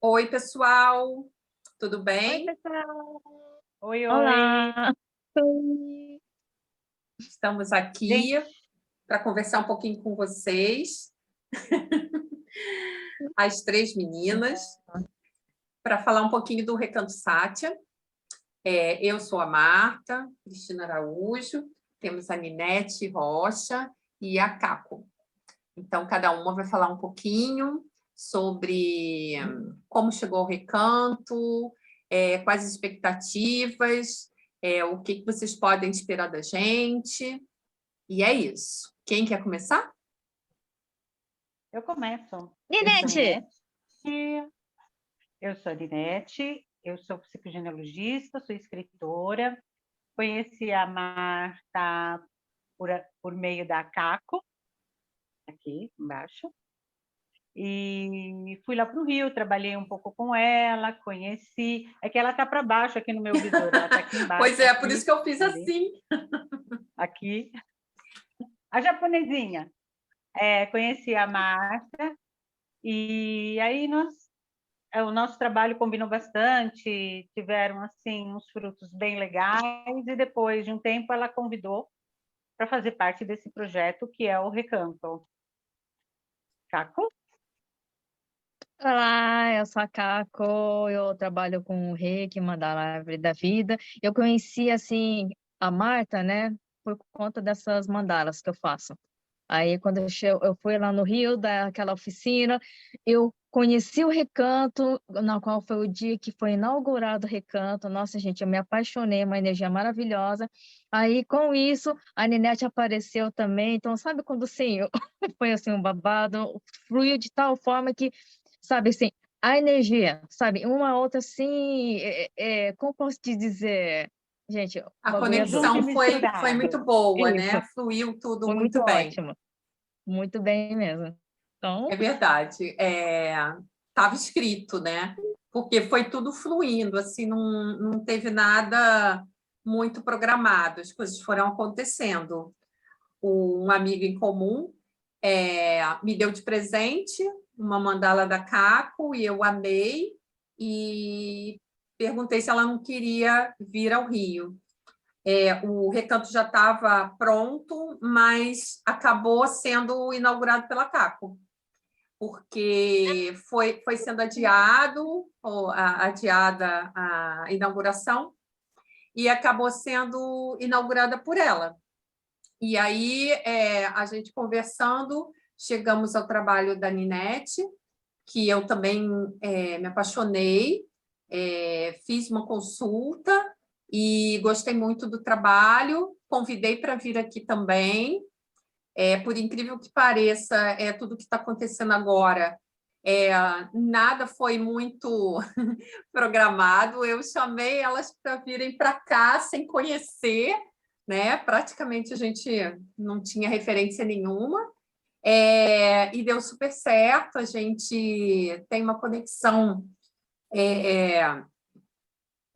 Oi, pessoal, tudo Oi, bem? pessoal. Oi, oi. Olá! Oi. Estamos aqui Gente, para conversar um pouquinho com vocês, as três meninas, para falar um pouquinho do Recanto Sátia. Eu sou a Marta Cristina Araújo, temos a Ninete Rocha e a Caco. Então, cada uma vai falar um pouquinho sobre como chegou ao Recanto, quais as expectativas, o que vocês podem esperar da gente. E é isso. Quem quer começar? eu começo. Eu sou Ninete! Ninete. Eu sou Ninete, eu sou psicogenealogista, sou escritora. Conheci a Marta por meio da Caco, aqui embaixo. E fui lá para o Rio, trabalhei um pouco com ela, conheci. É que ela está para baixo aqui no meu visor, ela está aqui embaixo, Pois é, por isso aqui, que eu fiz ali, assim. aqui. A japonesinha. Conheci a Marta e aí o nosso trabalho combinou bastante, tiveram assim uns frutos bem legais e depois de um tempo ela convidou para fazer parte desse projeto que é o Recanto. Caco? Olá, eu sou a Caco, eu trabalho com o Reiki, Mandala Árvore da Vida. Eu conheci, assim, a Marta, né, por conta dessas mandalas que eu faço. Aí, quando eu fui lá no Rio, daquela oficina, eu conheci o Recanto, na qual foi o dia que foi inaugurado o Recanto. Nossa, gente, eu me apaixonei, uma energia maravilhosa. Aí, com isso, a Ninete apareceu também. Então, sabe quando, assim, foi assim um babado, fluiu de tal forma que, sabe, assim, a energia, sabe, uma outra, assim, como posso te dizer? Gente, o A bagulho é doido. Junto e conexão foi muito misturado. boa, Isso, né? Fluiu tudo foi muito muito bem. ótimo. Muito bem mesmo. Então, É verdade. Estava escrito, né? Porque foi tudo fluindo, assim, não teve nada muito programado, as coisas foram acontecendo. Um amigo em comum me deu de presente uma mandala da Caco e eu amei e perguntei se ela não queria vir ao Rio. O recanto já estava pronto, mas acabou sendo inaugurado pela Caco, porque foi sendo adiada a inauguração e acabou sendo inaugurada por ela. E aí, a gente conversando, chegamos ao trabalho da Ninete, que eu também me apaixonei, fiz uma consulta e gostei muito do trabalho, convidei para vir aqui também. Por incrível que pareça, tudo que está acontecendo agora, nada foi muito programado. Eu chamei elas para virem para cá sem conhecer, né? Praticamente a gente não tinha referência nenhuma. E deu super certo, a gente tem uma conexão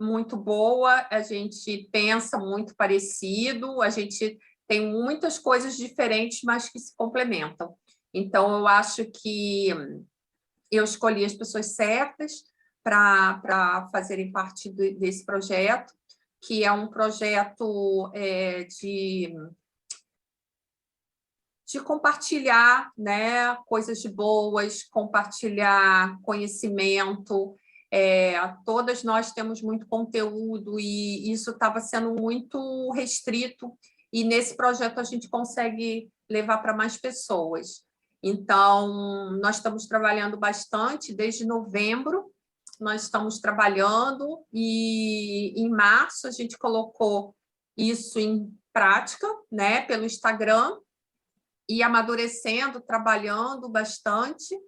muito boa, a gente pensa muito parecido, a gente tem muitas coisas diferentes, mas que se complementam. Então, eu acho que eu escolhi as pessoas certas para fazerem parte desse projeto, que é um projeto de compartilhar, né, coisas boas, compartilhar conhecimento. Todas nós temos muito conteúdo e isso estava sendo muito restrito, e nesse projeto a gente consegue levar para mais pessoas. Então, nós estamos trabalhando bastante, desde novembro, nós estamos trabalhando, e em março a gente colocou isso em prática, né, pelo Instagram, e amadurecendo, trabalhando bastante,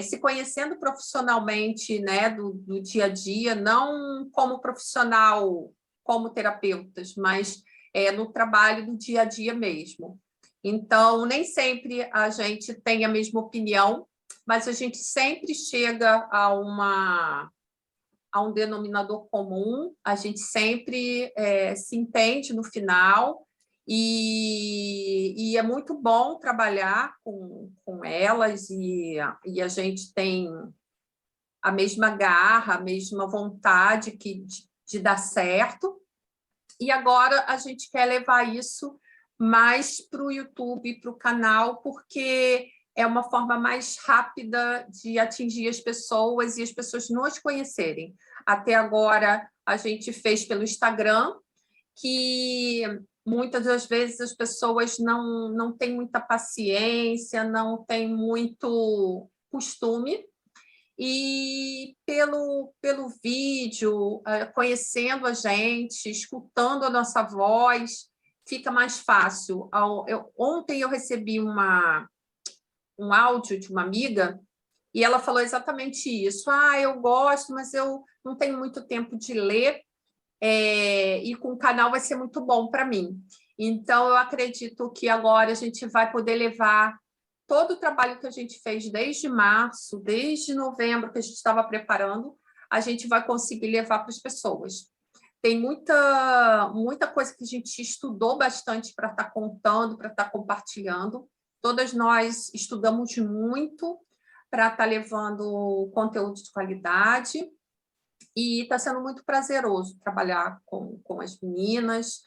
se conhecendo profissionalmente, né, do dia a dia, não como profissional, como terapeutas, mas no trabalho do dia a dia mesmo. Então, nem sempre a gente tem a mesma opinião, mas a gente sempre chega a um denominador comum, a gente sempre se entende no final, e é muito bom trabalhar com elas, e a gente tem a mesma garra, a mesma vontade de dar certo. E agora a gente quer levar isso mais para o YouTube, para o canal, porque é uma forma mais rápida de atingir as pessoas e as pessoas nos conhecerem. Até agora, a gente fez pelo Instagram, que muitas das vezes as pessoas não têm muita paciência, não têm muito costume, e pelo vídeo, conhecendo a gente, escutando a nossa voz, fica mais fácil. Ontem eu recebi um áudio de uma amiga e ela falou exatamente isso. Eu gosto, mas eu não tenho muito tempo de ler, e com o canal vai ser muito bom para mim. Então, eu acredito que agora a gente vai poder levar todo o trabalho que a gente fez desde março, desde novembro, que a gente estava preparando, a gente vai conseguir levar para as pessoas. Tem muita coisa que a gente estudou bastante para estar contando, para estar compartilhando. Todas nós estudamos muito para estar levando conteúdo de qualidade, e está sendo muito prazeroso trabalhar com as meninas.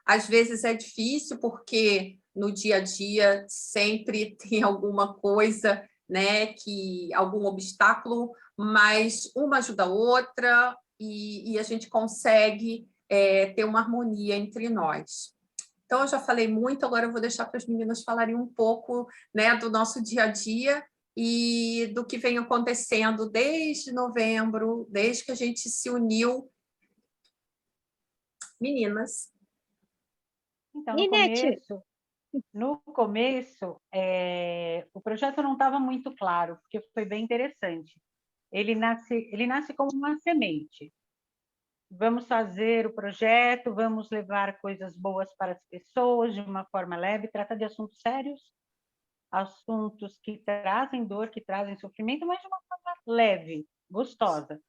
Às vezes é difícil, porque no dia a dia sempre tem alguma coisa, né, algum obstáculo, mas uma ajuda a outra e a gente consegue ter uma harmonia entre nós. Então, eu já falei muito, agora eu vou deixar para as meninas falarem um pouco, né, do nosso dia a dia e do que vem acontecendo desde novembro, desde que a gente se uniu. Meninas. Então, Ninete, no começo, o projeto não estava muito claro, porque foi bem interessante. Ele nasce como uma semente. Vamos fazer o projeto, vamos levar coisas boas para as pessoas de uma forma leve, trata de assuntos sérios, assuntos que trazem dor, que trazem sofrimento, mas de uma forma leve, gostosa.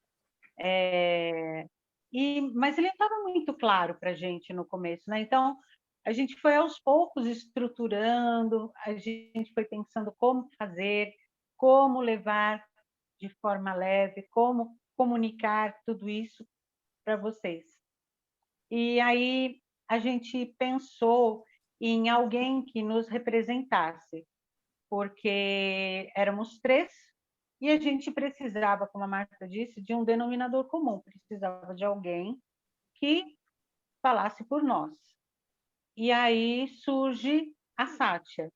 Mas ele não estava muito claro para a gente no começo, né? Então, a gente foi aos poucos estruturando, a gente foi pensando como fazer, como levar de forma leve, como comunicar tudo isso para vocês. E aí a gente pensou em alguém que nos representasse, porque éramos 3 e a gente precisava, como a Marta disse, de um denominador comum, precisava de alguém que falasse por nós. E aí surge a Sátia.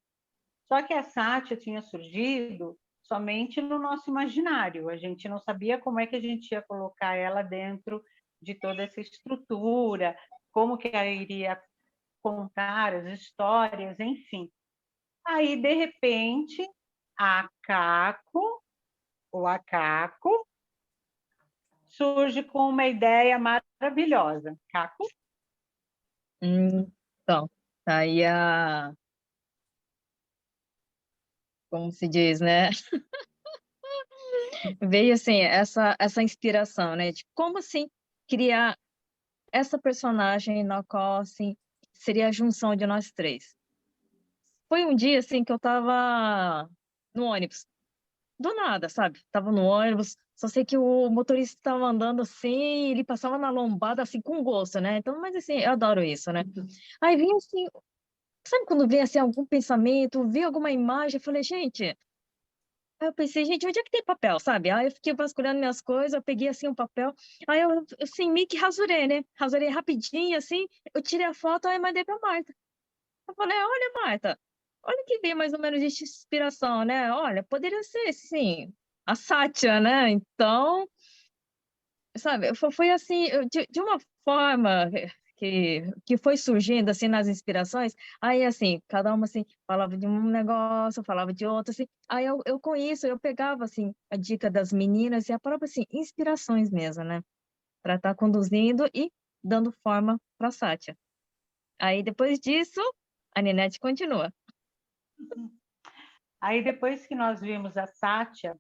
Só que a Sátia tinha surgido somente no nosso imaginário, a gente não sabia como é que a gente ia colocar ela dentro de toda essa estrutura, como que ela iria contar as histórias, enfim. Aí, de repente, a Caco surge com uma ideia maravilhosa. Caco? então, tá aí como se diz, né? Veio assim essa inspiração, né? De como assim criar essa personagem na qual assim seria a junção de nós 3. Foi um dia assim que eu tava no ônibus, do nada, sabe? Tava no ônibus, só sei que o motorista estava andando assim, ele passava na lombada assim com gosto, né? Então, mas assim, eu adoro isso, né? Aí vinha assim, sabe quando vem assim algum pensamento, vi alguma imagem, eu falei, gente. Aí eu pensei, gente, onde é que tem papel, sabe? Aí eu fiquei vasculhando minhas coisas, eu peguei assim um papel, aí eu assim, meio que rasurei, né? Rasurei rapidinho, assim, eu tirei a foto, aí mandei pra Marta. Eu falei, olha, Marta, olha que veio mais ou menos de inspiração, né? Olha, poderia ser, sim, a Sátia, né? Então, sabe, foi assim, de uma forma que foi surgindo, assim, nas inspirações, aí, assim, cada uma, assim, falava de um negócio, falava de outro, assim, aí eu com isso, eu pegava, assim, a dica das meninas e a própria, assim, inspirações mesmo, né? Para estar conduzindo e dando forma para a Sátia. Aí, depois disso, a Ninete continua. Aí, depois que nós vimos a Sátia,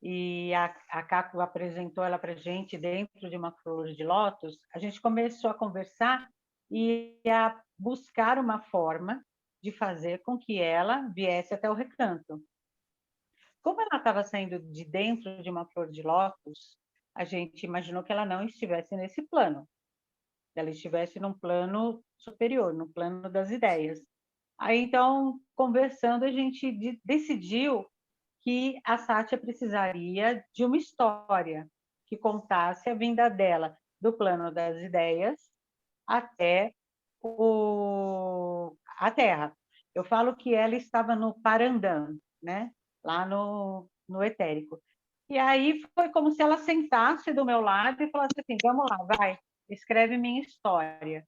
e a Caco apresentou ela para a gente dentro de uma flor de lótus, a gente começou a conversar e a buscar uma forma de fazer com que ela viesse até o recanto. como ela estava saindo de dentro de uma flor de lótus, a gente imaginou que ela não estivesse nesse plano, que ela estivesse num plano superior, no plano das ideias. Aí, então, conversando, a gente decidiu que a Sátia precisaria de uma história que contasse a vinda dela do plano das ideias até a Terra. Eu falo que ela estava no Parandã, né? Lá no etérico. E aí foi como se ela sentasse do meu lado e falasse assim, vamos lá, vai, escreve minha história.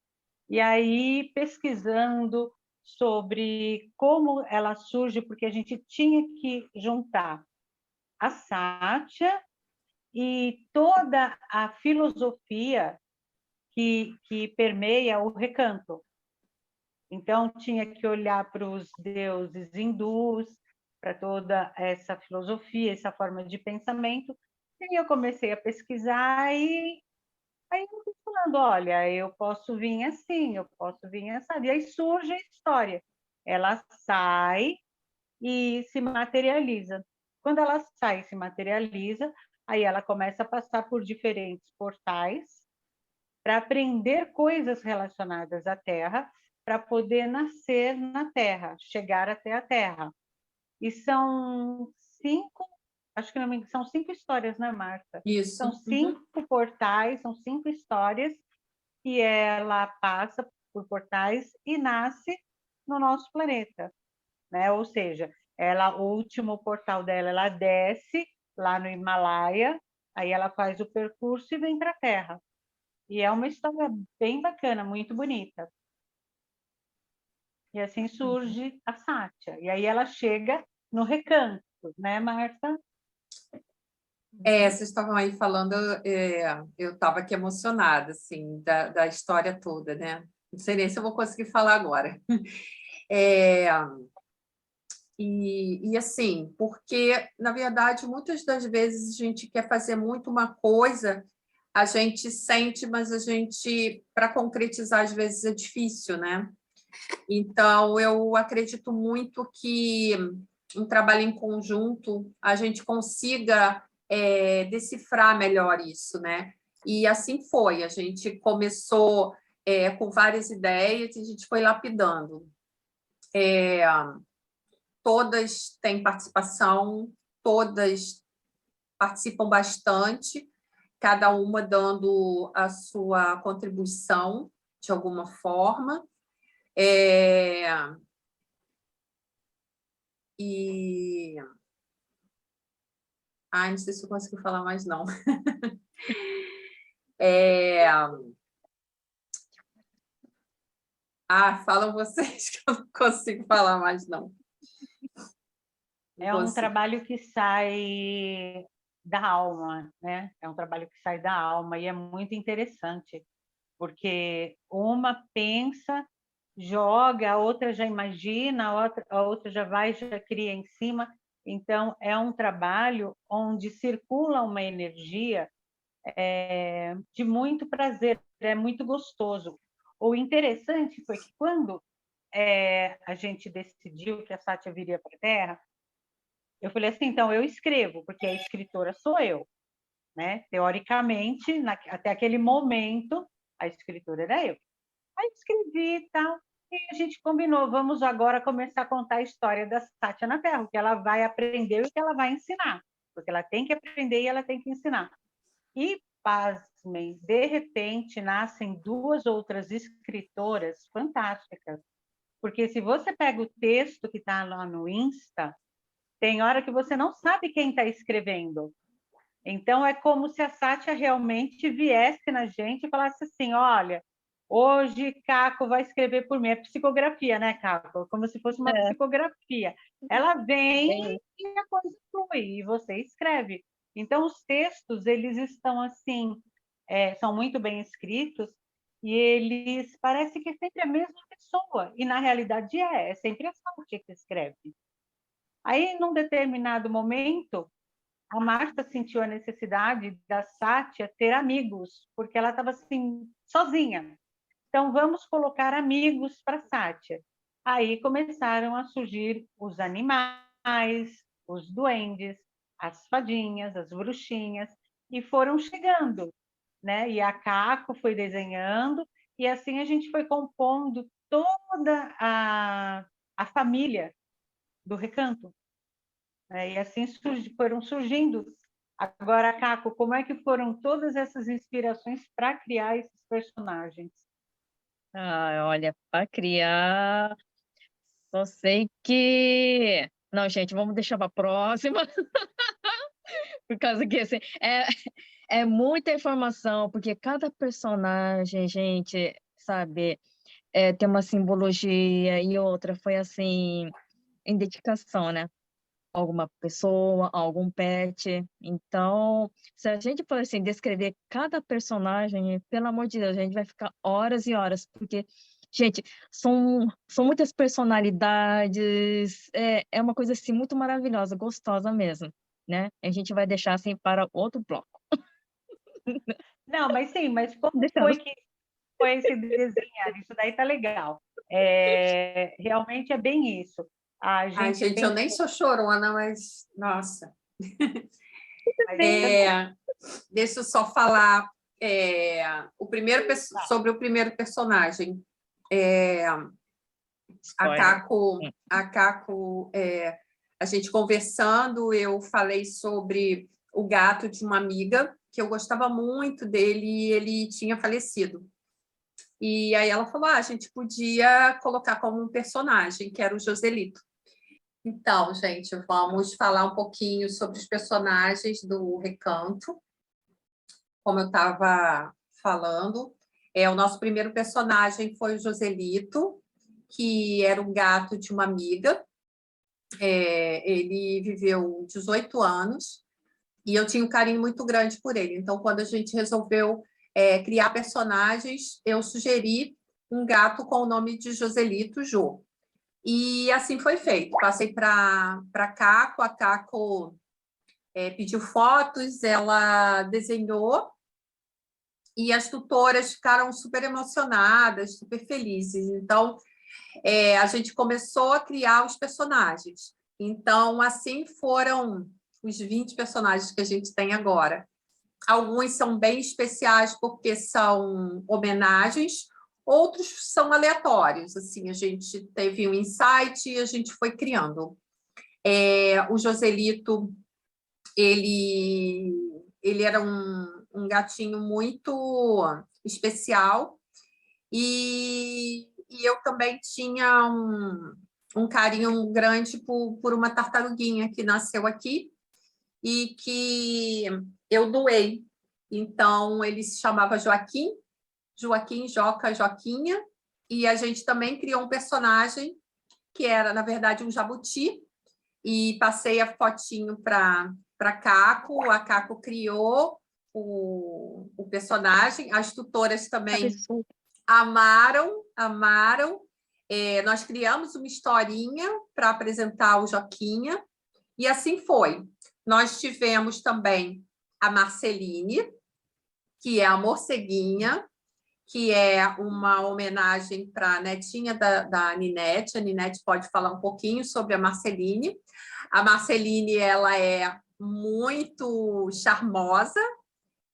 E aí, pesquisando sobre como ela surge, porque a gente tinha que juntar a Sátia e toda a filosofia que permeia o recanto. Então, tinha que olhar para os deuses hindus, para toda essa filosofia, essa forma de pensamento. E eu comecei a pesquisar e aí eu fui falando, olha, eu posso vir assim, eu posso vir assim. E aí surge a história. Ela sai e se materializa. Quando ela sai e se materializa, aí ela começa a passar por diferentes portais para aprender coisas relacionadas à Terra, para poder nascer na Terra, chegar até a Terra. E são 5, acho que não, são 5 histórias, né, Marta? Isso. São 5 portais, são 5 histórias que ela passa por portais e nasce no nosso planeta, né? Ou seja, o último portal dela, ela desce lá no Himalaia, aí ela faz o percurso e vem para a Terra. E é uma história bem bacana, muito bonita. E assim surge a Sátia. E aí ela chega no recanto, né, Marta? Vocês estavam aí falando, eu estava aqui emocionada, assim, da história toda, né? Não sei nem se eu vou conseguir falar agora. É, e assim, porque, na verdade, muitas das vezes a gente quer fazer muito uma coisa, a gente sente, mas a gente, para concretizar, às vezes é difícil, né? Então, eu acredito muito que um trabalho em conjunto a gente consiga decifrar melhor isso, né? E assim foi, a gente começou com várias ideias e a gente foi lapidando. Todas têm participação, todas participam bastante, cada uma dando a sua contribuição de alguma forma. E... Ai, não sei se eu consigo falar mais, não. Falam vocês que eu não consigo falar mais, não. É um trabalho que sai da alma, né? É um trabalho que sai da alma e é muito interessante, porque uma pensa, joga, a outra já imagina, a outra já vai, já cria em cima. Então, é um trabalho onde circula uma energia de muito prazer, é muito gostoso. O interessante foi que quando a gente decidiu que a Sátia viria para a Terra, eu falei assim, então eu escrevo, porque a escritora sou eu, né? Teoricamente, até aquele momento, a escritora era eu. Aí escrevi e tal, e a gente combinou, vamos agora começar a contar a história da Sátia na Terra, o que ela vai aprender e o que ela vai ensinar, porque ela tem que aprender e ela tem que ensinar. E, pasmem, de repente, nascem 2 outras escritoras fantásticas, porque se você pega o texto que está lá no Insta, tem hora que você não sabe quem está escrevendo. Então, é como se a Sátia realmente viesse na gente e falasse assim, olha, hoje Caco vai escrever por mim. É psicografia, né, Caco? Como se fosse uma psicografia. Ela vem e a coisa flui, e você escreve. Então, os textos, eles estão assim, são muito bem escritos, e eles parecem que é sempre a mesma pessoa. E, na realidade, é sempre a Sátia que escreve. Aí, num determinado momento, a Marta sentiu a necessidade da Sátia ter amigos, porque ela estava assim, sozinha. Então, vamos colocar amigos para Sátia. Aí começaram a surgir os animais, os duendes, as fadinhas, as bruxinhas, e foram chegando, né? E a Caco foi desenhando, e assim a gente foi compondo toda a família do Recanto, né? E assim foram surgindo. Agora, Caco, como é que foram todas essas inspirações para criar esses personagens? Ah, olha, para criar, só sei que. Não, gente, vamos deixar para a próxima, por causa que assim, é muita informação, porque cada personagem, gente, sabe, tem uma simbologia e outra foi assim, em dedicação, né? Alguma pessoa, algum pet. Então, se a gente for assim, descrever cada personagem, pelo amor de Deus, a gente vai ficar horas e horas, porque, gente, são muitas personalidades, é uma coisa assim muito maravilhosa, gostosa mesmo, né? A gente vai deixar assim para outro bloco. Não, mas sim, mas como Deixando. foi que foi esse desenhar? Isso daí tá legal. Realmente é bem isso. A Ai, gente gente, eu nem pensou, sou chorona, mas, nossa. mas Deixa eu só falar sobre o primeiro personagem. Spoiler. A Caco, a gente conversando, eu falei sobre o gato de uma amiga, que eu gostava muito dele e ele tinha falecido. E aí ela falou, a gente podia colocar como um personagem, que era o Joselito. Então, gente, vamos falar um pouquinho sobre os personagens do Recanto, como eu estava falando. O nosso primeiro personagem foi o Joselito, que era um gato de uma amiga. Ele viveu 18 anos e eu tinha um carinho muito grande por ele. Então, quando a gente resolveu criar personagens, eu sugeri um gato com o nome de Joselito Jô. E assim foi feito. Passei para Caco, a Caco pediu fotos, ela desenhou e as tutoras ficaram super emocionadas, super felizes. Então, a gente começou a criar os personagens. Então, assim foram os 20 personagens que a gente tem agora. Alguns são bem especiais porque são homenagens, outros são aleatórios. Assim, a gente teve um insight e a gente foi criando. O Joselito, ele era um gatinho muito especial e eu também tinha um carinho grande por uma tartaruguinha que nasceu aqui e que eu doei. Então, ele se chamava Joaquim, Joca, Joquinha, e a gente também criou um personagem que era, na verdade, um jabuti, e passei a fotinho para Caco, a Caco criou o personagem, as tutoras também amaram. Nós criamos uma historinha para apresentar o Joquinha, e assim foi. Nós tivemos também a Marceline, que é a morceguinha, que é uma homenagem para a netinha da Ninete. A Ninete pode falar um pouquinho sobre a Marceline. A Marceline, ela é muito charmosa,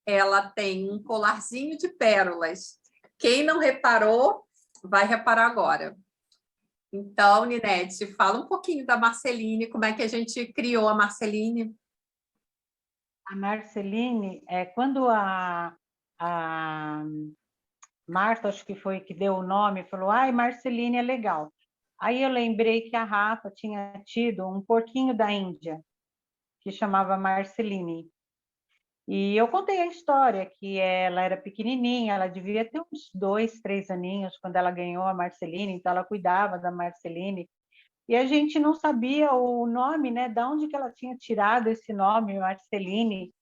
ela tem um colarzinho de pérolas. Quem não reparou, vai reparar agora. Então, Ninete, fala um pouquinho da Marceline, como é que a gente criou a Marceline? a Marceline, quando a Marta, acho que foi que deu o nome, falou, ai, Marceline é legal. Aí eu lembrei que a Rafa tinha tido um porquinho da Índia, que chamava Marceline. E eu contei a história, que ela era pequenininha, ela devia ter uns 2, 3 aninhos quando ela ganhou a Marceline, então ela cuidava da Marceline. E a gente não sabia o nome, né? De onde que ela tinha tirado esse nome, Marceline.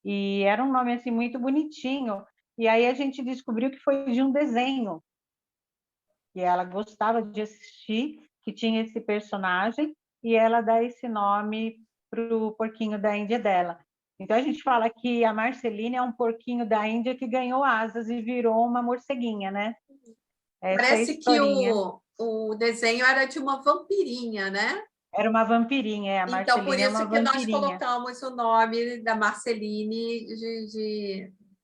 E era um nome assim muito bonitinho. E aí a gente descobriu que foi de um desenho que ela gostava de assistir, que tinha esse personagem, e ela dá esse nome para o porquinho da Índia dela. Então a gente fala que a Marceline é um porquinho da Índia que ganhou asas e virou uma morceguinha, né? Essa é a Parece que historinha. o desenho era de uma vampirinha, né? Era uma vampirinha, a Então, por Marceline é isso uma que nós vampirinha. colocamos o nome da Marceline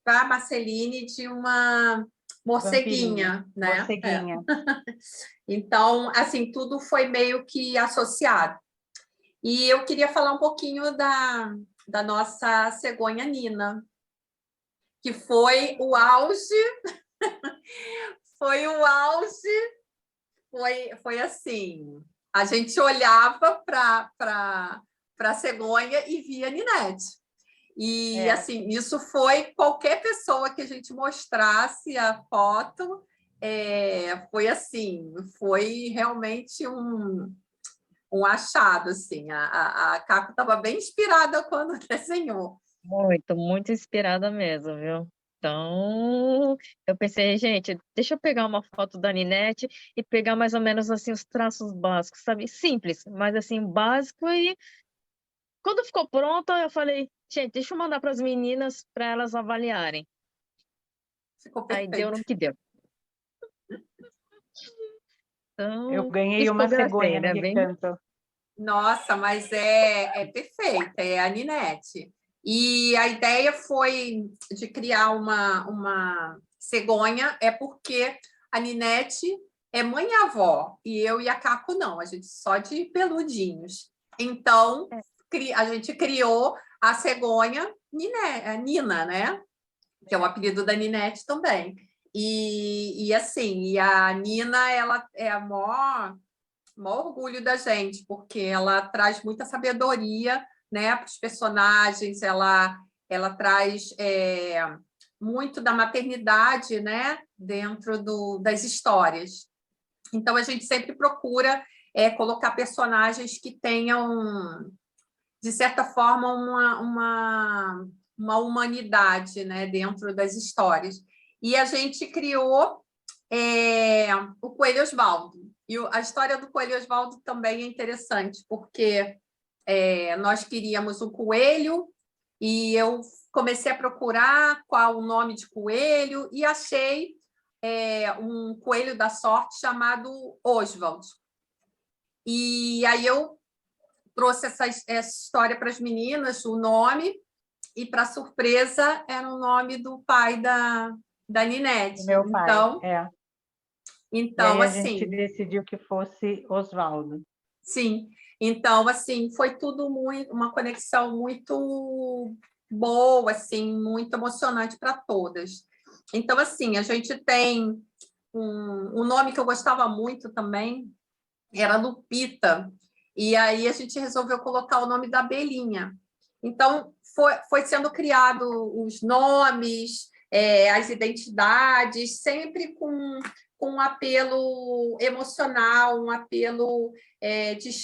para Marceline de uma Vampirinha, morceguinha, né? É. morceguinha. Então, assim, tudo foi meio que associado. E eu queria falar um pouquinho da nossa cegonha Nina, que foi o auge, foi o auge, foi assim, a gente olhava para a cegonha e via Ninete. E, É. assim, isso foi qualquer pessoa que a gente mostrasse a foto, foi assim, foi realmente um achado, assim. A Caco estava bem inspirada quando desenhou. Muito, muito inspirada mesmo, viu? Então, eu pensei, gente, deixa eu pegar uma foto da Ninete e pegar mais ou menos assim os traços básicos, sabe? Simples, mas assim, básico. E quando ficou pronta, eu falei, gente, deixa eu mandar para as meninas para elas avaliarem. Ficou Aí deu perfeito. no que deu. Eu Então, ganhei uma psicografei, cegonha no né? Bem, Recanto. Nossa, mas é perfeita, é a Ninete. E a ideia foi de criar uma cegonha, é porque a Ninete é mãe e avó, e eu e a Caco não, a gente só de peludinhos. Então, a gente criou a cegonha Nina, né? Que é o apelido da Ninete também. E assim, e a Nina, ela é a maior orgulho da gente, porque ela traz muita sabedoria, né, para os personagens, ela traz muito da maternidade, né, dentro das histórias. Então, a gente sempre procura colocar personagens que tenham, de certa forma, uma humanidade, né, dentro das histórias. E a gente criou o Coelho Osvaldo. E a história do Coelho Osvaldo também é interessante, porque nós queríamos um coelho e eu comecei a procurar qual o nome de coelho e achei um coelho da sorte chamado Oswald. E aí eu trouxe essa história para as meninas, o nome, e, para surpresa, era o nome do pai da Ninete. Do meu pai, é. E Então, aí a gente assim, decidiu que fosse Oswaldo. sim. Então, assim, foi tudo uma conexão muito boa, assim, muito emocionante para todas. Então, assim, a gente tem um nome que eu gostava muito também, era Lupita, e aí a gente resolveu colocar o nome da Belinha. Então, foi sendo criado os nomes, as identidades, sempre com um apelo emocional, um apelo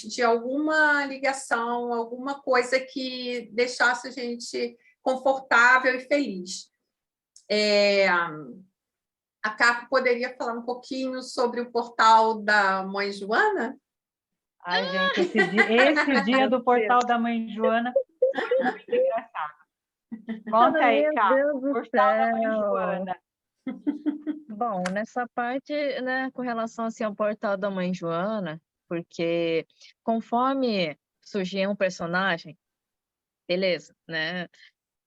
de alguma ligação, alguma coisa que deixasse a gente confortável e feliz. A Caco poderia falar um pouquinho sobre o portal da Mãe Joana? Ai, gente, esse dia do portal da Mãe Joana foi muito engraçado. Conta aí, meu Cá, Deus o do portal da Mãe céu! Joana. Bom, nessa parte, né, com relação assim, ao portal da Mãe Joana, porque conforme surgia um personagem, beleza, né?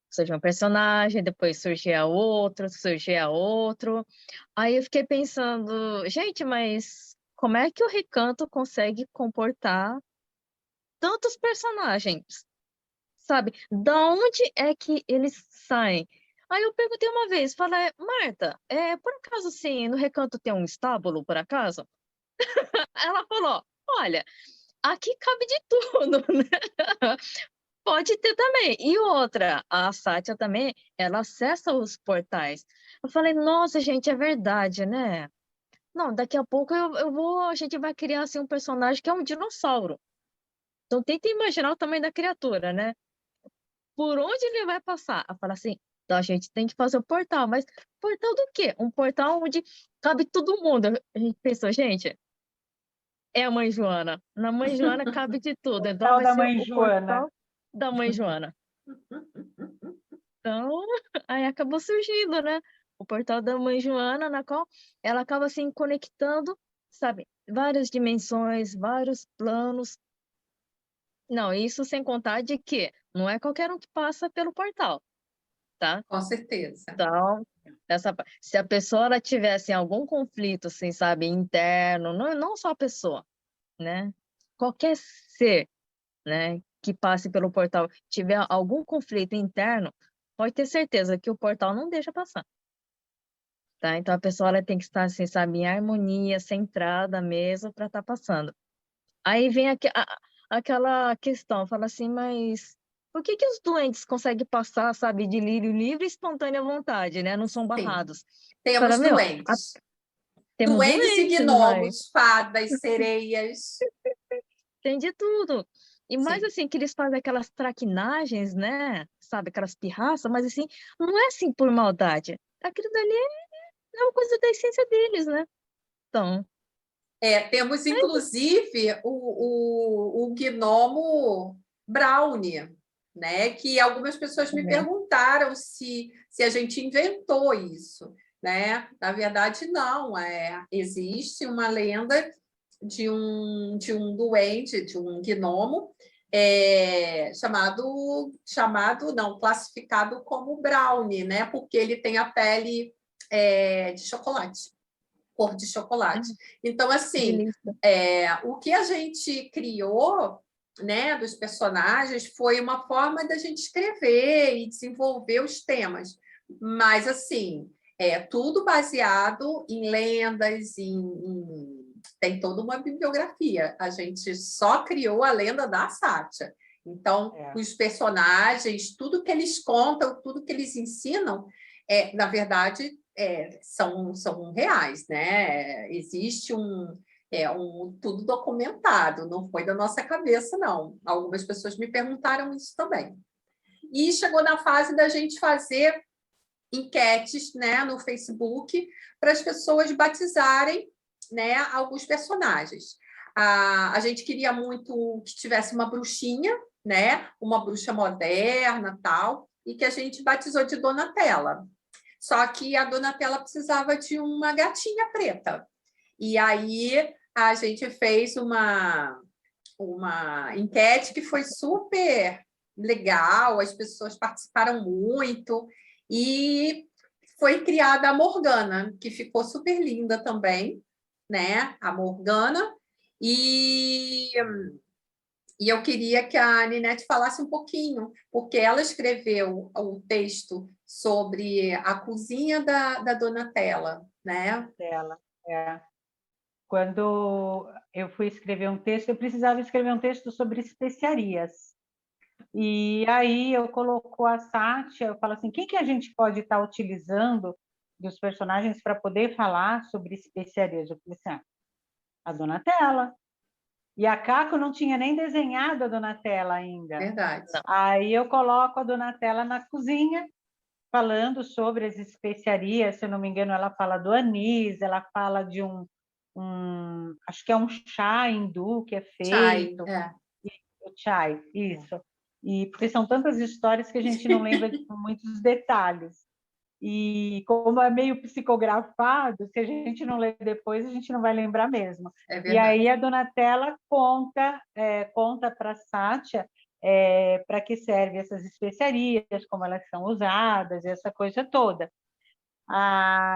Surgia um personagem, depois surgia outro. Aí eu fiquei pensando, gente, mas como é que o Recanto consegue comportar tantos personagens? Sabe? Da onde é que eles saem? Aí eu perguntei uma vez, falei, Marta, por acaso assim, no Recanto tem um estábulo, por acaso? Ela falou, olha, aqui cabe de tudo, né? Pode ter também. E outra, a Sátia também, ela acessa os portais. Eu falei, nossa, gente, é verdade, né? Não, daqui a pouco a gente vai criar assim, um personagem que é um dinossauro. Então tenta imaginar o tamanho da criatura, né? Por onde ele vai passar? Eu falo assim, então a gente tem que fazer o portal, mas portal do quê? Um portal onde cabe todo mundo. A gente pensou, gente, é a Mãe Joana. Na Mãe Joana cabe de tudo. Então Portal vai da ser Mãe o Joana. portal da Mãe Joana. Então, aí acabou surgindo, né? O portal da Mãe Joana, na qual ela acaba assim conectando, sabe, várias dimensões, vários planos. Não, isso sem contar de que não é qualquer um que passa pelo portal, tá? Com certeza. Então, se a pessoa ela tivesse algum conflito, assim, sabe, interno, não só a pessoa, né? Qualquer ser, né, que passe pelo portal, tiver algum conflito interno, pode ter certeza que o portal não deixa passar, tá? Então a pessoa ela tem que estar, assim, sabe, em harmonia, centrada mesmo para estar passando. Aí vem aquela questão, fala assim, mas por que que os doentes conseguem passar, sabe, de lírio livre e espontânea vontade, né? Não são Sim, barrados. temos Fala, meu, doentes. temos Duendes e doentes, mas gnomos, fadas, sereias. tem de tudo. E mais Sim, assim, que eles fazem aquelas traquinagens, né? Sabe, aquelas pirraças, mas assim, não é assim por maldade. Aquilo dali é uma coisa da essência deles, né? Então, temos inclusive o gnomo Brownie, né? Que algumas pessoas me né? perguntaram se a gente inventou isso, né? Na verdade, não. Existe uma lenda de um duende, de um gnomo, não, classificado como brownie, né? Porque ele tem a pele de chocolate, cor de chocolate. Então, assim, Delícia. o que a gente criou, né, dos personagens foi uma forma da gente escrever e desenvolver os temas. Mas, assim, tudo baseado em lendas, tem toda uma bibliografia. A gente só criou a lenda da Sátia. Então, os personagens, tudo que eles contam, tudo que eles ensinam, na verdade, são reais, né? Existe tudo documentado, não foi da nossa cabeça, não. Algumas pessoas me perguntaram isso também. E chegou na fase da gente fazer enquetes, né, no Facebook para as pessoas batizarem, né, alguns personagens. A gente queria muito que tivesse uma bruxinha, né, uma bruxa moderna, tal, e que a gente batizou de Donatella. Só que a Donatella precisava de uma gatinha preta. E aí a gente fez uma enquete que foi super legal, as pessoas participaram muito, e foi criada a Morgana, que ficou super linda também, né? A Morgana. E eu queria que a Ninete falasse um pouquinho, porque ela escreveu o texto sobre a cozinha da Donatella, né? Dela. Quando eu fui escrever um texto, eu precisava escrever um texto sobre especiarias. E aí eu coloco a Sátia, eu falo assim, quem que a gente pode estar utilizando dos personagens para poder falar sobre especiarias? Eu falei assim, a Donatella. E a Caco não tinha nem desenhado a Donatella ainda. Verdade. Aí eu coloco a Donatella na cozinha, falando sobre as especiarias, se eu não me engano, ela fala do anis, ela fala de acho que é um chá hindu que é Chai, feito, o chai, isso. E porque são tantas histórias que a gente não lembra de muitos detalhes. E como é meio psicografado, se a gente não ler depois, a gente não vai lembrar mesmo. é E aí verdade. a Donatella conta para a Sátia para que servem essas especiarias, como elas são usadas, essa coisa toda.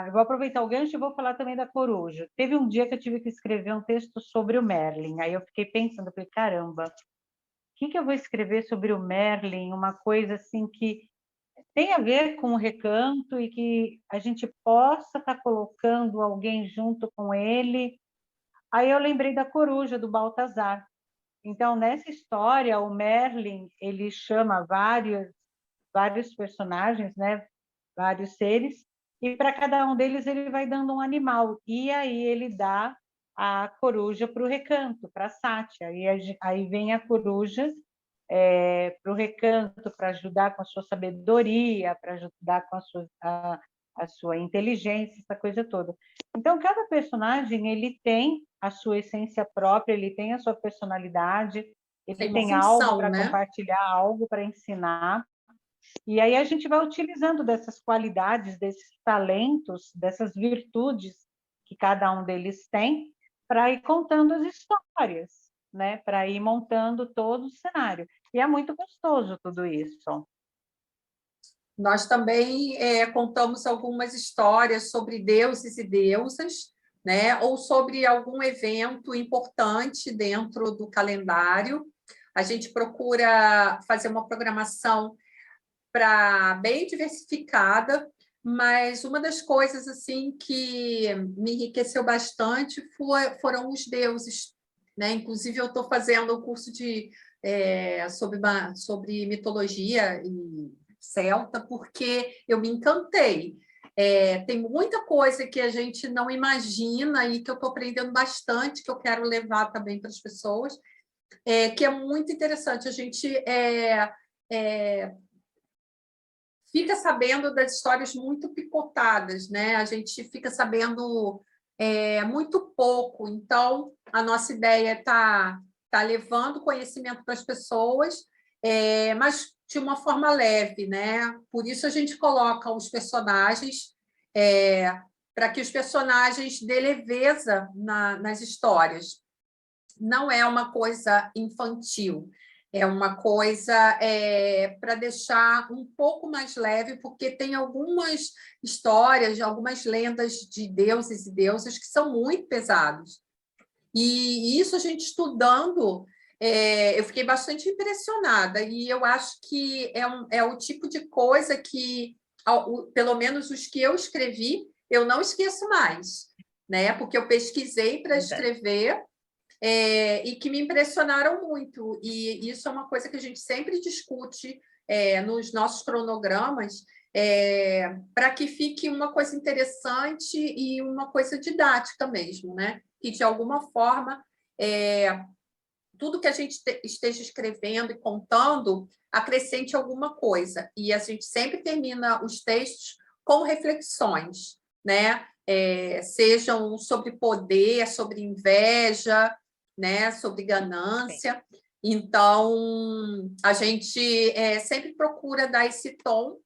Eu vou aproveitar o gancho e vou falar também da coruja. Teve um dia que eu tive que escrever um texto sobre o Merlin. Aí eu fiquei pensando, falei, caramba, o que eu vou escrever sobre o Merlin? Uma coisa assim que tem a ver com o recanto e que a gente possa estar colocando alguém junto com ele. Aí eu lembrei da coruja, do Baltazar. Então, nessa história, o Merlin, ele chama vários personagens, né? Vários seres, e para cada um deles ele vai dando um animal. E aí ele dá a coruja para o recanto, para a Sátia. Aí vem a coruja para o recanto, para ajudar com a sua sabedoria, para ajudar com a sua inteligência, essa coisa toda. Então, cada personagem ele tem a sua essência própria, ele tem a sua personalidade, Tem ele uma tem algo função, para né? compartilhar, algo para ensinar. E aí a gente vai utilizando dessas qualidades, desses talentos, dessas virtudes que cada um deles tem, para ir contando as histórias. né, para ir montando todo o cenário. E é muito gostoso tudo isso. Nós também contamos algumas histórias sobre deuses e deusas, né? Ou sobre algum evento importante dentro do calendário. A gente procura fazer uma programação bem diversificada, mas uma das coisas assim que me enriqueceu bastante foram os deuses, né? Inclusive, eu estou fazendo um curso sobre mitologia e celta, porque eu me encantei. Tem muita coisa que a gente não imagina e que eu estou aprendendo bastante, que eu quero levar também para as pessoas, que é muito interessante. A gente fica sabendo das histórias muito picotadas, né? A gente fica sabendo muito pouco. Então, a nossa ideia é tá levando conhecimento para as pessoas, mas de uma forma leve, né? Por isso a gente coloca os personagens, para que os personagens dê leveza nas histórias. Não é uma coisa infantil, é uma coisa para deixar um pouco mais leve, porque tem algumas histórias, algumas lendas de deuses e deusas que são muito pesados. E isso a gente estudando, eu fiquei bastante impressionada, e eu acho que é o tipo de coisa que, pelo menos os que eu escrevi, eu não esqueço mais, né? Porque eu pesquisei para escrever, e que me impressionaram muito. E isso é uma coisa que a gente sempre discute nos nossos cronogramas, para que fique uma coisa interessante e uma coisa didática mesmo, né? Que, de alguma forma, tudo que a gente esteja escrevendo e contando acrescente alguma coisa. E a gente sempre termina os textos com reflexões, né? Sejam sobre poder, sobre inveja, né? Sobre ganância. Então, a gente sempre procura dar esse tom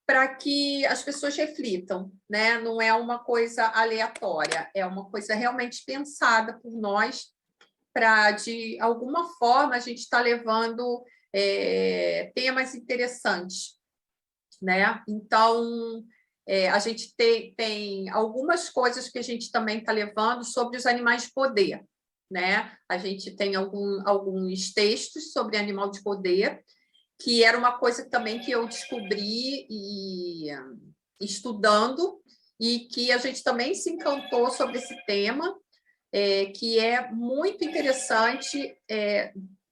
para que as pessoas reflitam, né? Não é uma coisa aleatória, é uma coisa realmente pensada por nós, para, de alguma forma, a gente está levando temas interessantes, né? Então, a gente tem algumas coisas que a gente também está levando sobre os animais de poder, né? A gente tem alguns textos sobre animal de poder, que era uma coisa também que eu descobri estudando, e que a gente também se encantou sobre esse tema, que é muito interessante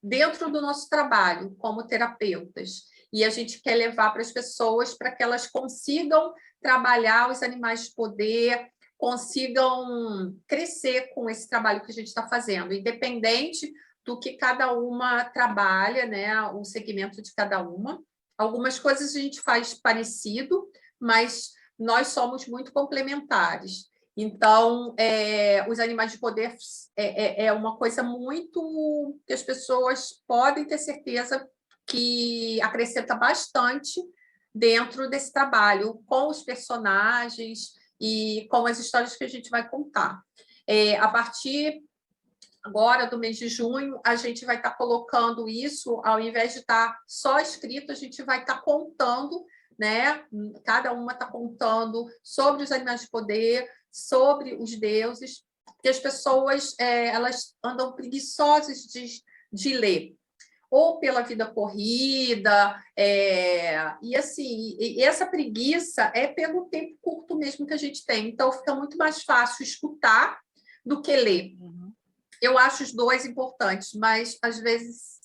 dentro do nosso trabalho como terapeutas. E a gente quer levar para as pessoas para que elas consigam trabalhar os animais de poder, consigam crescer com esse trabalho que a gente está fazendo, independente do que cada uma trabalha, né? O segmento de cada uma. Algumas coisas a gente faz parecido, mas nós somos muito complementares. Então, os animais de poder é uma coisa muito que as pessoas podem ter certeza que acrescenta bastante dentro desse trabalho, com os personagens e com as histórias que a gente vai contar. A partir agora do mês de junho, a gente vai estar colocando isso, ao invés de estar só escrito, a gente vai estar contando, né? Cada uma está contando sobre os animais de poder, sobre os deuses, porque as pessoas elas andam preguiçosas de ler, ou pela vida corrida, e assim, e essa preguiça é pelo tempo curto mesmo que a gente tem, então fica muito mais fácil escutar do que ler. Eu acho os dois importantes, mas às vezes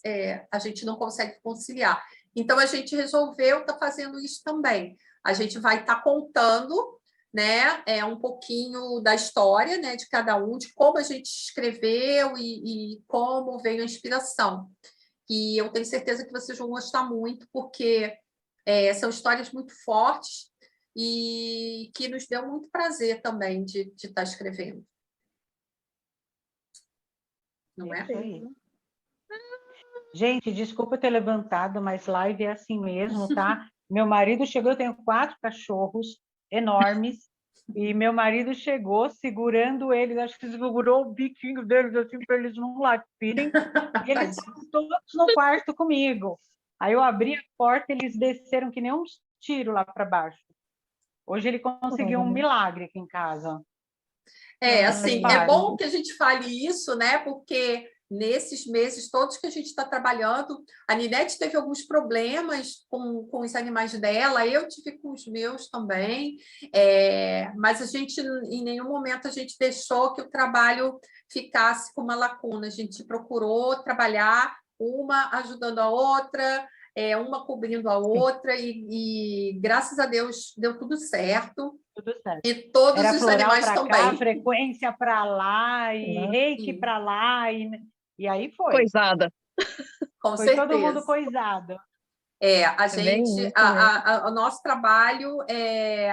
a gente não consegue conciliar. Então, a gente resolveu estar fazendo isso também. A gente vai estar contando, né, um pouquinho da história, né, de cada um, de como a gente escreveu e como veio a inspiração. E eu tenho certeza que vocês vão gostar muito, porque são histórias muito fortes e que nos deu muito prazer também de estar escrevendo. Não é? Gente, desculpa ter levantado, mas live é assim mesmo, tá? Meu marido chegou, eu tenho 4 cachorros enormes, E meu marido chegou segurando eles, acho que segurou o biquinho deles assim para eles não latirem. E eles estavam todos no quarto comigo. Aí eu abri a porta, eles desceram que nem uns tiros lá para baixo. Hoje ele conseguiu um milagre aqui em casa. Assim, é bom que a gente fale isso, né? Porque nesses meses todos que a gente está trabalhando, a Ninete teve alguns problemas com os animais dela, eu tive com os meus também, mas a gente, em nenhum momento, a gente deixou que o trabalho ficasse com uma lacuna. A gente procurou trabalhar uma ajudando a outra, uma cobrindo a outra, e graças a Deus deu tudo certo. Tudo certo. E todos Era os floral animais para também. cá, frequência para lá, e reiki para lá, e aí foi. Coisada. Com Foi certeza. todo mundo coisado. A gente, isso, o nosso trabalho,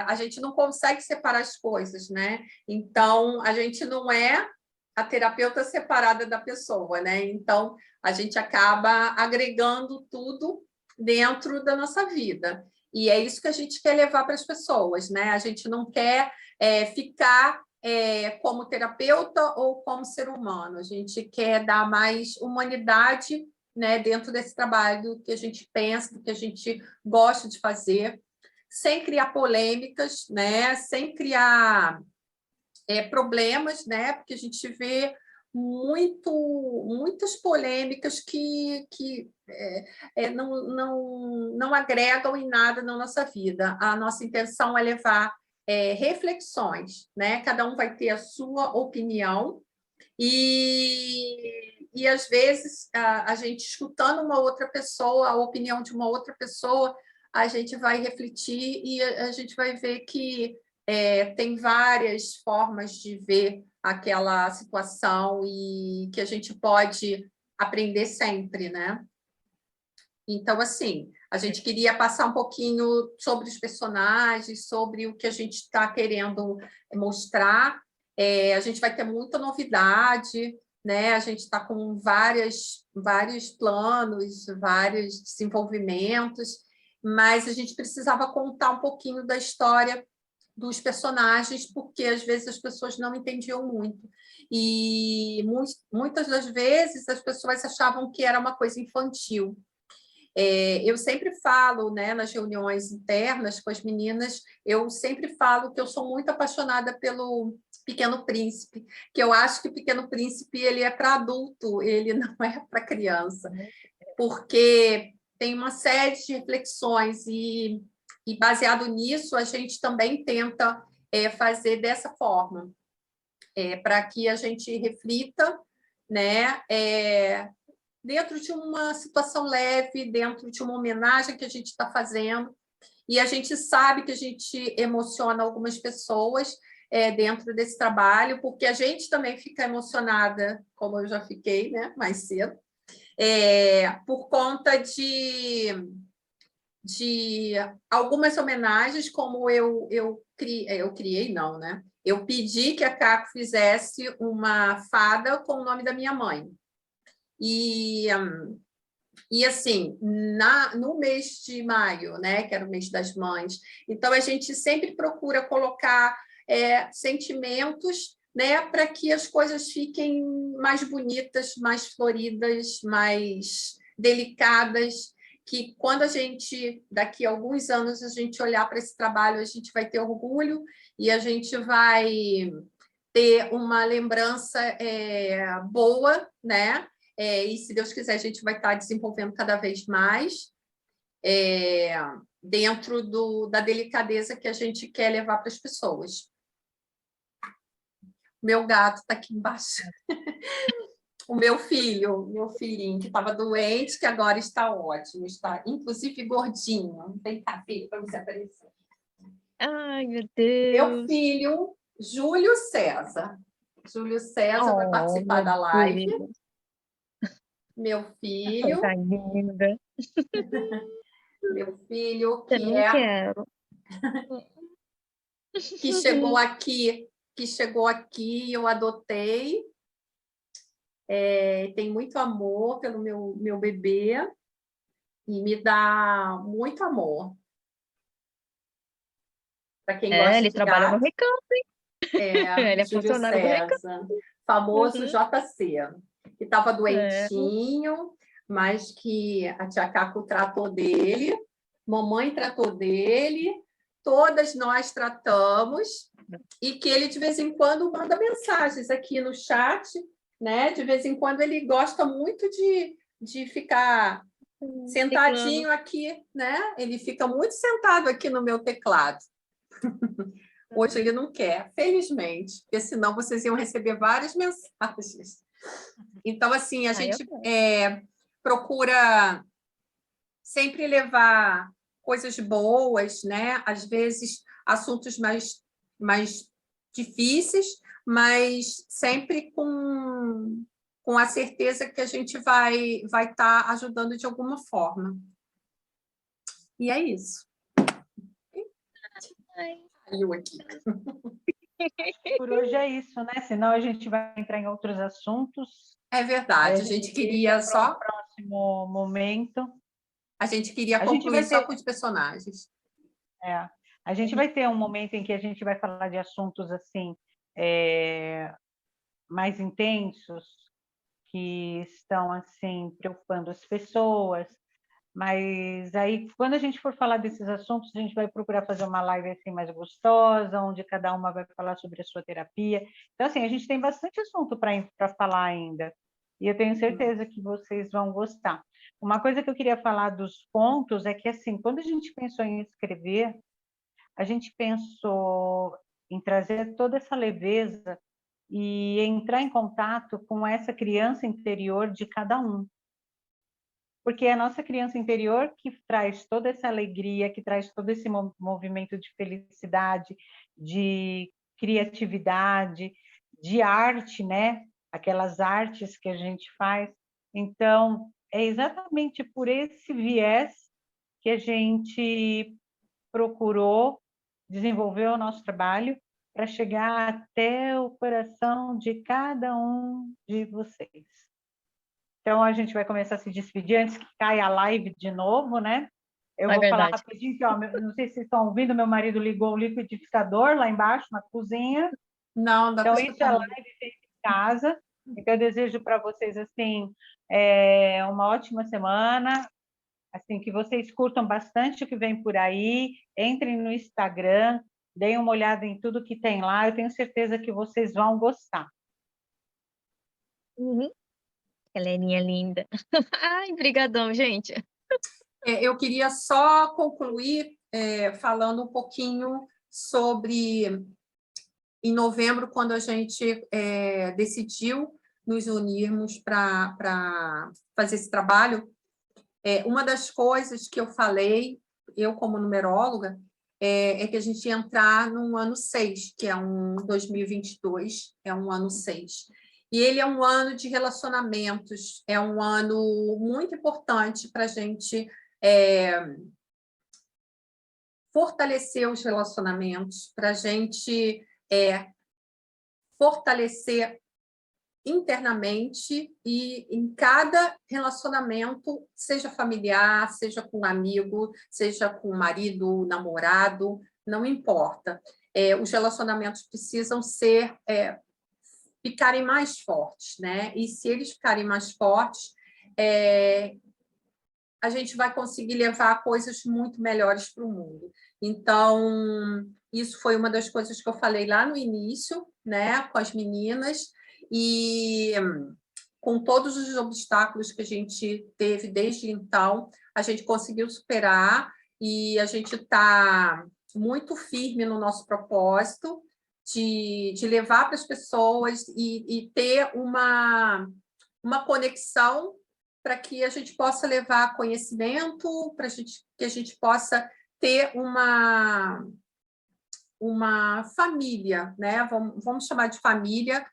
a gente não consegue separar as coisas, né? Então, a gente não é a terapeuta separada da pessoa, né? Então, a gente acaba agregando tudo dentro da nossa vida. E é isso que a gente quer levar para as pessoas, né? A gente não quer ficar como terapeuta ou como ser humano. A gente quer dar mais humanidade, né, dentro desse trabalho que a gente pensa, que a gente gosta de fazer, sem criar polêmicas, né, sem criar problemas, né, porque a gente vê muitas polêmicas que não agregam em nada na nossa vida. A nossa intenção é levar reflexões, né? Cada um vai ter a sua opinião, e às vezes, a gente escutando uma outra pessoa, a opinião de uma outra pessoa, a gente vai refletir e a gente vai ver que tem várias formas de ver aquela situação e que a gente pode aprender sempre, né? Então, assim, a gente queria passar um pouquinho sobre os personagens, sobre o que a gente está querendo mostrar. A gente vai ter muita novidade, né? A gente está com vários planos, vários desenvolvimentos, mas a gente precisava contar um pouquinho da história dos personagens, porque às vezes as pessoas não entendiam muito. E muitas das vezes as pessoas achavam que era uma coisa infantil. Eu sempre falo, né, nas reuniões internas com as meninas, eu sempre falo que eu sou muito apaixonada pelo Pequeno Príncipe, que eu acho que o Pequeno Príncipe ele é para adulto, ele não é para criança, porque tem uma série de reflexões e baseado nisso, a gente também tenta fazer dessa forma, para que a gente reflita, né, dentro de uma situação leve, dentro de uma homenagem que a gente está fazendo, e a gente sabe que a gente emociona algumas pessoas dentro desse trabalho, porque a gente também fica emocionada, como eu já fiquei, né, mais cedo, por conta de algumas homenagens, como eu criei, não, né? Eu pedi que a Caco fizesse uma fada com o nome da minha mãe. E assim, no mês de maio, né, que era o mês das mães, então a gente sempre procura colocar sentimentos, né, para que as coisas fiquem mais bonitas, mais floridas, mais delicadas, que quando a gente, daqui a alguns anos, a gente olhar para esse trabalho, a gente vai ter orgulho e a gente vai ter uma lembrança boa, né? E, se Deus quiser, a gente vai estar desenvolvendo cada vez mais dentro da delicadeza que a gente quer levar para as pessoas. Meu gato está aqui embaixo. O meu filhinho, que estava doente, que agora está ótimo, está inclusive gordinho. Vem cá, filho, para você aparecer. Ai, meu Meu Deus. filho, Júlio César. Júlio César vai participar da live. Deus. Meu filho. Coisa linda. Meu filho, Também quero. que chegou aqui, eu adotei. Tem muito amor pelo meu bebê e me dá muito amor. Para quem gosta Ele de trabalha no gato, Recanto, ele é Júlio funcionário do Recanto. César, famoso Uhum. JC, que estava É. doentinho, mas que a tia Caco tratou dele, mamãe tratou dele, todas nós tratamos, e que ele, de vez em quando, manda mensagens aqui no chat, né? De vez em quando ele gosta muito de ficar sentadinho aqui, né? Ele fica muito sentado aqui no meu teclado. Hoje ele não quer, felizmente, porque senão vocês iam receber várias mensagens. Então, assim, a gente procura sempre levar coisas boas, né? Às vezes, assuntos mais difíceis, mas sempre com a certeza que a gente vai estar ajudando de alguma forma. E é isso. Caiu aqui. Por hoje é isso, né? Senão a gente vai entrar em outros assuntos. É verdade. A gente queria só... No próximo momento. A gente queria concluir só com os personagens. A gente vai ter um momento em que a gente vai falar de assuntos assim mais intensos, que estão assim preocupando as pessoas. Mas aí, quando a gente for falar desses assuntos, a gente vai procurar fazer uma live assim mais gostosa, onde cada uma vai falar sobre a sua terapia. Então, assim, a gente tem bastante assunto para falar ainda. E eu tenho certeza que vocês vão gostar. Uma coisa que eu queria falar dos pontos é que, assim, quando a gente pensou em escrever, a gente pensou em trazer toda essa leveza e entrar em contato com essa criança interior de cada um. Porque é a nossa criança interior que traz toda essa alegria, que traz todo esse movimento de felicidade, de criatividade, de arte, né? Aquelas artes que a gente faz. Então, é exatamente por esse viés que a gente procurou desenvolver o nosso trabalho para chegar até o coração de cada um de vocês. Então, a gente vai começar a se despedir antes que caia a live de novo, né? Eu vou falar rapidinho, que, ó, não sei se vocês estão ouvindo, meu marido ligou o liquidificador lá embaixo, na cozinha. Não, dá então, isso é live feita em casa. Então, eu desejo para vocês, assim, uma ótima semana, assim, que vocês curtam bastante o que vem por aí, entrem no Instagram, deem uma olhada em tudo que tem lá, eu tenho certeza que vocês vão gostar. Galerinha linda. Ai, brigadão, gente. Eu queria só concluir falando um pouquinho sobre, em novembro, quando a gente decidiu nos unirmos para fazer esse trabalho, uma das coisas que eu falei, eu como numeróloga, é que a gente ia entrar num ano 6, que é um 2022, é um ano 6. E ele é um ano de relacionamentos, é um ano muito importante para a gente fortalecer os relacionamentos, para a gente fortalecer internamente e em cada relacionamento, seja familiar, seja com um amigo, seja com um marido, namorado, não importa. Os relacionamentos precisam ficarem mais fortes, né? E se eles ficarem mais fortes, a gente vai conseguir levar coisas muito melhores para o mundo. Então, isso foi uma das coisas que eu falei lá no início, né, com as meninas, e com todos os obstáculos que a gente teve desde então, a gente conseguiu superar e a gente está muito firme no nosso propósito de levar para as pessoas e ter uma conexão para que a gente possa levar conhecimento, para que a gente possa ter uma família, né? Vamos chamar de família,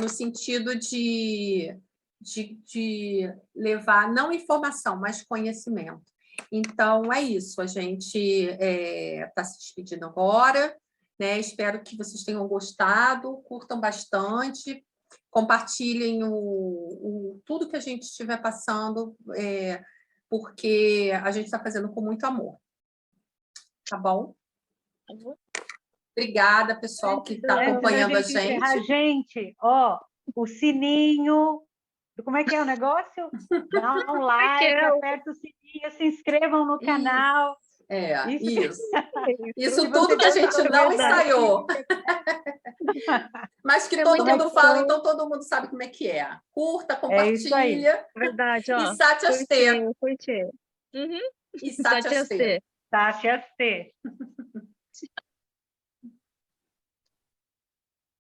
no sentido de levar não informação, mas conhecimento. Então, é isso. A gente está se despedindo agora, né? Espero que vocês tenham gostado, curtam bastante, compartilhem tudo que a gente estiver passando, porque a gente está fazendo com muito amor. Tá bom? Obrigada, pessoal, que está Antes da acompanhando a gente encerrar, gente. gente, ó, o sininho, como é que é o negócio? Dá um like, aperta o sininho, se inscrevam no canal. Isso. Se Isso você tudo que a gostou, gente não verdade. ensaiou. Mas que É todo muito mundo fala, bom. então todo mundo sabe como é que é. Curta, É isso aí. compartilha. Verdade, ó. E Satyasté. Curti. Uhum. E Satyasté. Satyasté. Tati,